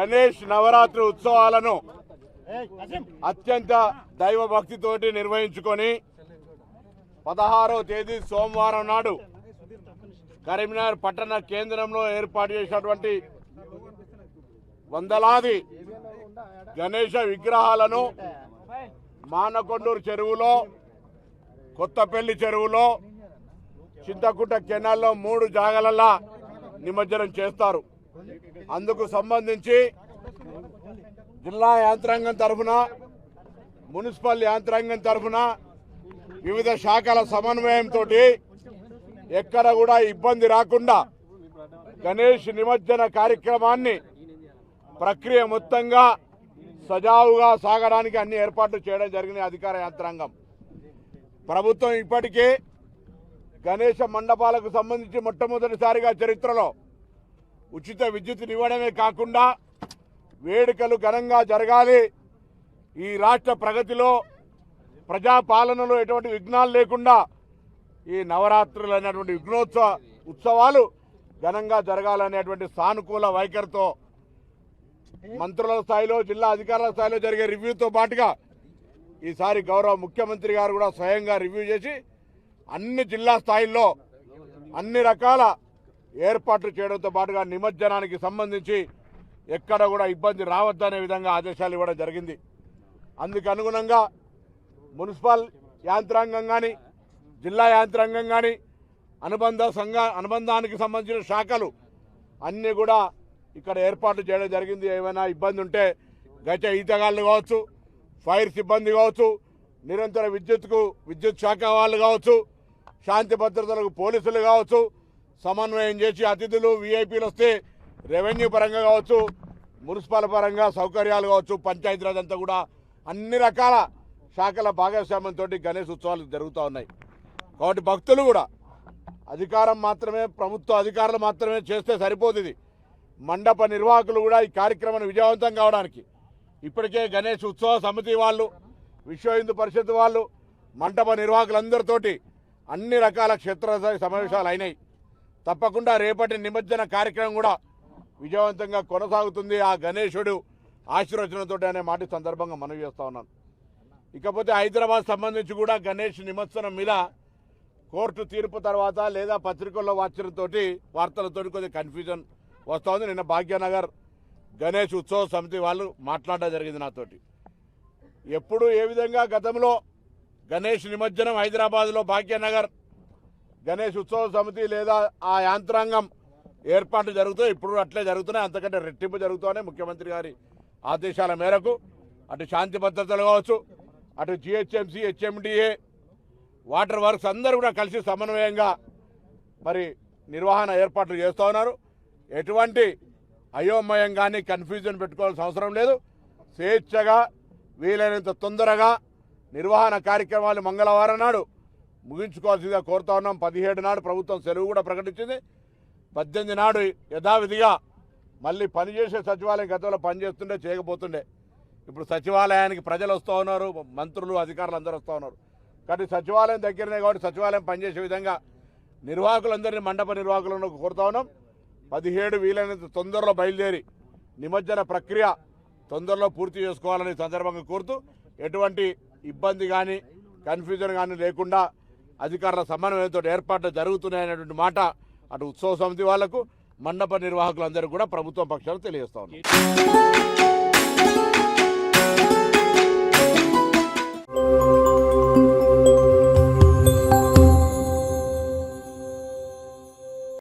గణేష్ నవరాత్రి ఉత్సవాలను అత్యంత దైవ భక్తితోటి నిర్వహించుకొని 16వ తేదీ సోమవారం నాడు కరీంనగర్ పట్టణ కేంద్రంలో ఏర్పాటు చేసినటువంటి వందలాది గణేష విగ్రహాలను మానకొండూరు చెరువులో, కొత్తపల్లి చెరువులో, చింతకుంట కెనాల్లో 3 జాగాలల్లో నిమజ్జనం చేస్తారు. అందుకు సంబంధించి జిల్లా యాంత్రాంగం తరఫున, మున్సిపల్ యాంత్రాంగం తరఫున వివిధ శాఖల సమన్వయంతో ఎక్కడ కూడా ఇబ్బంది రాకుండా గణేష్ నిమజ్జన కార్యక్రమాన్ని ప్రక్రియ మొత్తంగా సజావుగా సాగడానికి అన్ని ఏర్పాట్లు చేయడం జరిగిన అధికార యంత్రాంగం. ప్రభుత్వం ఇప్పటికే గణేష మండపాలకు సంబంధించి మొట్టమొదటిసారిగా చరిత్రలో ఉచిత విద్యుత్తుని ఇవ్వడమే కాకుండా వేడుకలు ఘనంగా జరగాలి, ఈ రాష్ట్ర ప్రగతిలో ప్రజాపాలనలో ఎటువంటి విఘ్నాలు లేకుండా ఈ నవరాత్రులు అనేటువంటి ఉత్సవాలు ఘనంగా జరగాలనేటువంటి సానుకూల వైఖరితో మంత్రుల స్థాయిలో, జిల్లా అధికారుల స్థాయిలో జరిగే రివ్యూతో పాటుగా ఈసారి గౌరవ ముఖ్యమంత్రి గారు కూడా స్వయంగా రివ్యూ చేసి అన్ని జిల్లా స్థాయిల్లో అన్ని రకాల ఏర్పాట్లు చేయడంతో పాటుగా నిమజ్జనానికి సంబంధించి ఎక్కడ కూడా ఇబ్బంది రావద్దనే విధంగా ఆదేశాలు ఇవ్వడం జరిగింది. అందుకు అనుగుణంగా మున్సిపల్ యాంత్రాంగం కానీ, జిల్లా యాంత్రాంగం కానీ, అనుబంధానికి సంబంధించిన శాఖలు అన్నీ కూడా ఇక్కడ ఏర్పాట్లు చేయడం జరిగింది. ఏమైనా ఇబ్బంది ఉంటే గజ ఈతగాళ్ళు కావచ్చు, ఫైర్ సిబ్బంది కావచ్చు, నిరంతర విద్యుత్ శాఖ వాళ్ళు కావచ్చు, శాంతి భద్రతలకు పోలీసులు కావచ్చు, సమన్వయం చేసి అతిథులు విఐపీలు వస్తే రెవెన్యూ పరంగా కావచ్చు, మున్సిపల్ పరంగా సౌకర్యాలు కావచ్చు, పంచాయతీరాజ్ అంతా కూడా అన్ని రకాల శాఖల భాగస్వామ్యంతో గణేష్ ఉత్సవాలు జరుగుతూ ఉన్నాయి. కాబట్టి భక్తులు కూడా అధికారం మాత్రమే, ప్రభుత్వ అధికారులు మాత్రమే చేస్తే సరిపోదు. ఇది మండప నిర్వాహకులు కూడా ఈ కార్యక్రమాన్ని విజయవంతం కావడానికి ఇప్పటికే గణేష్ ఉత్సవ సమితి వాళ్ళు, విశ్వ హిందూ పరిషత్ వాళ్ళు, మండప నిర్వాహకులందరితోటి అన్ని రకాల క్షేత్రస్థాయి సమావేశాలు అయినాయి. తప్పకుండా రేపటి నిమజ్జన కార్యక్రమం కూడా విజయవంతంగా కొనసాగుతుంది ఆ గణేశుడు ఆశీర్వచనంతో అనే మాట సందర్భంగా మనవి చేస్తూ ఉన్నాను. ఇకపోతే హైదరాబాద్ సంబంధించి కూడా గణేష్ నిమజ్జనం మీద కోర్టు తీర్పు తర్వాత లేదా పత్రికల్లో వార్తలతో కొద్దిగా కన్ఫ్యూజన్ వస్తూ ఉంది. నిన్న భాగ్యనగర్ గణేష్ ఉత్సవ సమితి వాళ్ళు మాట్లాడడం జరిగింది నాతోటి. ఎప్పుడు ఏ విధంగా గతంలో గణేష్ నిమజ్జనం హైదరాబాద్లో భాగ్యనగర్ గణేష్ ఉత్సవ సమితి లేదా ఆ యాంత్రాంగం ఏర్పాట్లు జరుగుతాయి, ఇప్పుడు అట్లే జరుగుతున్నాయి, అంతకంటే రెట్టింపు జరుగుతాయని ముఖ్యమంత్రి గారి ఆదేశాల మేరకు అటు శాంతి భద్రతలు కావచ్చు, అటు జిహెచ్ఎంసీ, హెచ్ఎండిఏ, వాటర్ వర్క్స్ అందరూ కూడా కలిసి సమన్వయంగా మరి నిర్వహణ ఏర్పాట్లు చేస్తూ ఉన్నారు. ఎటువంటి అయోమయం కానీ కన్ఫ్యూజన్ పెట్టుకోవాల్సిన అవసరం లేదు. స్వేచ్ఛగా వీలైనంత తొందరగా నిర్వహణ కార్యక్రమాలు మంగళవారం నాడు ముగించుకోవాల్సిందిగా కోరుతా ఉన్నాం. 17 నాడు ప్రభుత్వం సెలవు కూడా ప్రకటించింది. 18 నాడు యథావిధిగా మళ్ళీ పనిచేసే సచివాలయం గతంలో పనిచేస్తుండే చేయకపోతుండే, ఇప్పుడు సచివాలయానికి ప్రజలు వస్తూ ఉన్నారు, మంత్రులు అధికారులు అందరూ వస్తూ ఉన్నారు. కానీ సచివాలయం దగ్గరనే కాబట్టి సచివాలయం పనిచేసే విధంగా నిర్వాహకులందరినీ, మండప నిర్వాహకులను కోరుతా ఉన్నాం. 17 వీలైనంత తొందరలో బయలుదేరి నిమజ్జన ప్రక్రియ తొందరలో పూర్తి చేసుకోవాలని సందర్భంగా కోరుతూ ఎటువంటి ఇబ్బంది కానీ కన్ఫ్యూజన్ కానీ లేకుండా అధికారుల సమన్వయంతో ఏర్పాట్లు జరుగుతున్నాయనేటువంటి మాట అటు ఉత్సవ సమితి వాళ్లకు, మండప నిర్వాహకులందరూ కూడా ప్రభుత్వం పక్షాలు తెలియజేస్తా ఉన్నారు.